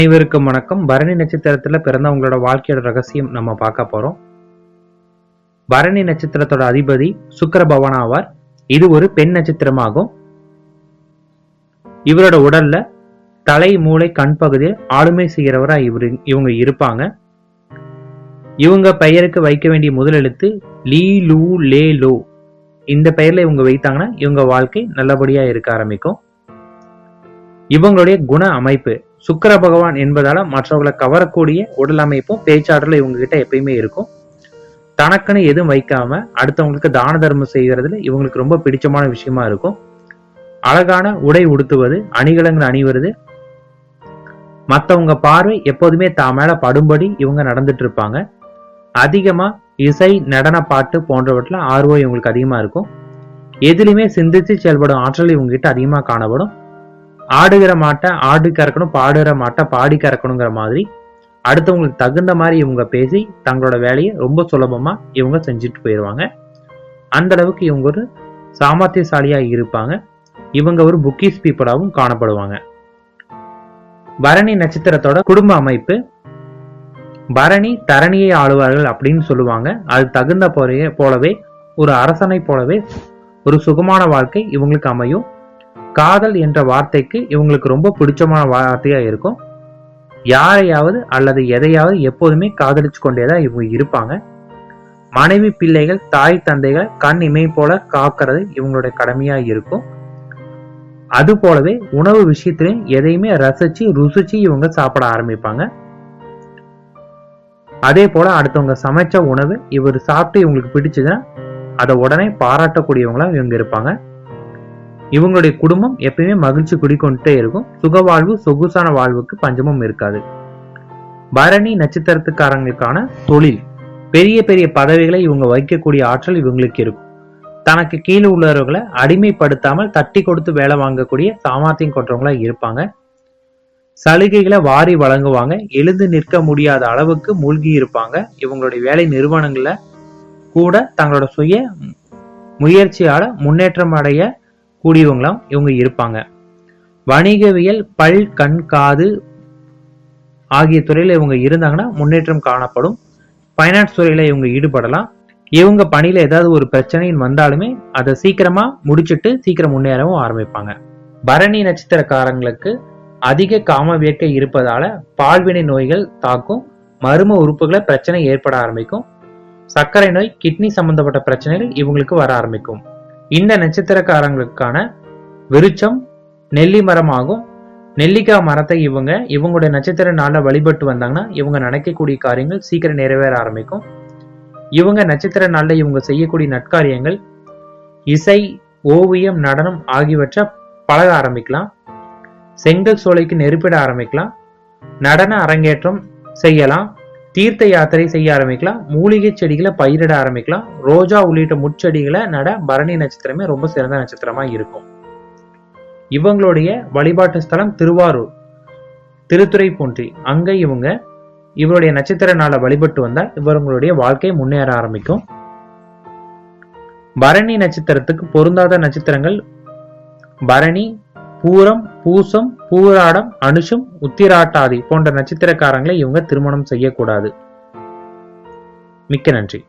அனைவருக்கும் வணக்கம். பரணி நட்சத்திரத்துல பிறந்தவங்களோட வாழ்க்கையோட ரகசியம் நம்ம பார்க்க போறோம். பரணி நட்சத்திரத்தோட அதிபதி சுக்கிர பகவான் ஆவார். இது ஒரு பெண் நட்சத்திரமாகும். இவரோட உடல்ல தலை, மூளை, கண் பகுதியில் ஆளுமை செய்கிறவரா இவங்க இருப்பாங்க. இவங்க பெயருக்கு வைக்க வேண்டிய முதல் எழுத்து லீ, லூ, லே, லோ. இந்த பெயர்ல இவங்க வைத்தாங்கன்னா இவங்க வாழ்க்கை நல்லபடியா இருக்க ஆரம்பிக்கும். இவங்களுடைய குண அமைப்பு சுக்கிர பகவான் என்பதால மற்றவர்களை கவரக்கூடிய உடல் அமைப்பும் பேச்சாற்றலும் இவங்க கிட்ட எப்பயுமே இருக்கும். தனக்குன்னு எதுவும் வைக்காம அடுத்தவங்களுக்கு தான தர்மம் செய்யறதுல இவங்களுக்கு ரொம்ப பிடிச்சமான விஷயமா இருக்கும். அழகான உடை உடுத்துவது, அணிகலன்கள் அணிவது, மற்றவங்க பார்வை எப்போதுமே தான் மேல படும்படி இவங்க நடந்துட்டு இருப்பாங்க. அதிகமா இசை, நடன, பாட்டு போன்றவற்றில் ஆர்வம் இவங்களுக்கு அதிகமா இருக்கும். எதிலுமே சிந்தித்து செயல்படும் ஆற்றல் இவங்க கிட்ட அதிகமா காணப்படும். ஆடுகிற மாட்டை ஆடு கறக்கணும், பாடுகிற மாட்டை பாடி கறக்கணுங்கிற மாதிரி அடுத்தவங்களுக்கு தகுந்த மாதிரி இவங்க பேசி தங்களோட வேலையை ரொம்ப சுலபமா இவங்க செஞ்சுட்டு போயிடுவாங்க. அந்த அளவுக்கு இவங்க ஒரு சாமர்த்தியசாலியா இருப்பாங்க. இவங்க ஒரு புக்கிஸ் பீப்புளாகவும் காணப்படுவாங்க. பரணி நட்சத்திரத்தோட குடும்ப அமைப்பு, பரணி தரணியை ஆளுவார்கள் அப்படின்னு சொல்லுவாங்க. அது தகுந்த போலவே ஒரு அரசனை போலவே ஒரு சுகமான வாழ்க்கை இவங்களுக்கு அமையும். காதல் என்ற வார்த்தைக்கு இவங்களுக்கு ரொம்ப பிடிச்சமான வார்த்தையா இருக்கும். யாரையாவது அல்லது எதையாவது எப்போதுமே காதலிச்சு கொண்டேதான் இவங்க இருப்பாங்க. மனைவி, பிள்ளைகள், தாய், தந்தைகள் கண் இமை போல காக்கிறது இவங்களுடைய கடமையா இருக்கும். அது போலவே உணவு விஷயத்திலையும் எதையுமே ரசிச்சு ருசிச்சு இவங்க சாப்பிட ஆரம்பிப்பாங்க. அதே போல அடுத்தவங்க சமைச்ச உணவு இவர் சாப்பிட்டு இவங்களுக்கு பிடிச்சதுன்னா அதை உடனே பாராட்டக்கூடியவங்களா இவங்க இருப்பாங்க. இவங்களுடைய குடும்பம் எப்பயுமே மகிழ்ச்சி குடிக்கொண்டே இருக்கும். சுகவாழ்வு, சொகுசான வாழ்வுக்கு பஞ்சமும் இருக்காது. பரணி நட்சத்திரத்துக்காரங்களுக்கான தொழில், பெரிய பெரிய பதவிகளை இவங்க வைக்கக்கூடிய ஆற்றல் இவங்களுக்கு இருக்கும். தனக்கு கீழே உள்ளவர்களை அடிமைப்படுத்தாமல் தட்டி கொடுத்து வேலை வாங்கக்கூடிய சாமர்த்தியம் கொண்டவங்களா இருப்பாங்க. சலுகைகளை வாரி வழங்குவாங்க. எழுந்து நிற்க முடியாத அளவுக்கு மூழ்கி இருப்பாங்க. இவங்களுடைய வேலை நிறுவனங்கள்ல கூட தங்களோட சுய முயற்சியால முன்னேற்றம் அடைய கூடியவங்களாம் இவங்க இருப்பாங்க. வணிகவியல், பல், கண், காது ஆகிய துறையில இவங்க இருந்தாங்கன்னா முன்னேற்றம் காணப்படும். பைனான்ஸ் துறையில இவங்க ஈடுபடலாம். இவங்க பணியில ஏதாவது ஒரு பிரச்சனை வந்தாலுமே அதை சீக்கிரமா முடிச்சுட்டு சீக்கிரம் முன்னேறவும் ஆரம்பிப்பாங்க. பரணி நட்சத்திரக்காரங்களுக்கு அதிக காம வேட்கை இருப்பதால பால்வினை நோய்கள் தாக்கும். மர்ம உறுப்புகளை பிரச்சனை ஏற்பட ஆரம்பிக்கும். சர்க்கரை நோய், கிட்னி சம்பந்தப்பட்ட பிரச்சனைகள் இவங்களுக்கு வர ஆரம்பிக்கும். இந்த நட்சத்திரக்காரங்களுக்கான விருட்சம் நெல்லி மரம் ஆகும். நெல்லிக்காய் மரத்தை இவங்களுடைய நட்சத்திர நாள்ல வழிபட்டு வந்தாங்கன்னா இவங்க நினைக்கக்கூடிய காரியங்கள் சீக்கிரம் நிறைவேற ஆரம்பிக்கும். இவங்க நட்சத்திர நாள்ல இவங்க செய்யக்கூடிய நற்காரியங்கள் இசை, ஓவியம், நடனம் ஆகியவற்றை பழக ஆரம்பிக்கலாம். செங்கல் சோலைக்கு நெருப்பிட ஆரம்பிக்கலாம். நடன அரங்கேற்றம் செய்யலாம். தீர்த்த யாத்திரை செய்ய ஆரம்பிக்கலாம். மூலிகை செடிகளை பயிரிட ஆரம்பிக்கலாம். ரோஜா உள்ளிட்ட முட்செடிகளை நட பரணி நட்சத்திரமே ரொம்ப சிறந்த நட்சத்திரமா இருக்கும். இவங்களுடைய வழிபாட்டு ஸ்தலம் திருவாரூர், திருத்துறைப்பூண்டி. அங்க இவருடைய நட்சத்திர நாளை வழிபட்டு வந்தா இவங்களுடைய வாழ்க்கை முன்னேற ஆரம்பிக்கும். பரணி நட்சத்திரத்துக்கு பொருந்தாத நட்சத்திரங்கள் பரணி, பூரம், பூசம், பூராடம், அனுஷம், உத்திராட்டாதி போன்ற நட்சத்திரக்காரங்களை இவங்க திருமணம் செய்யக்கூடாது. மிக்க நன்றி.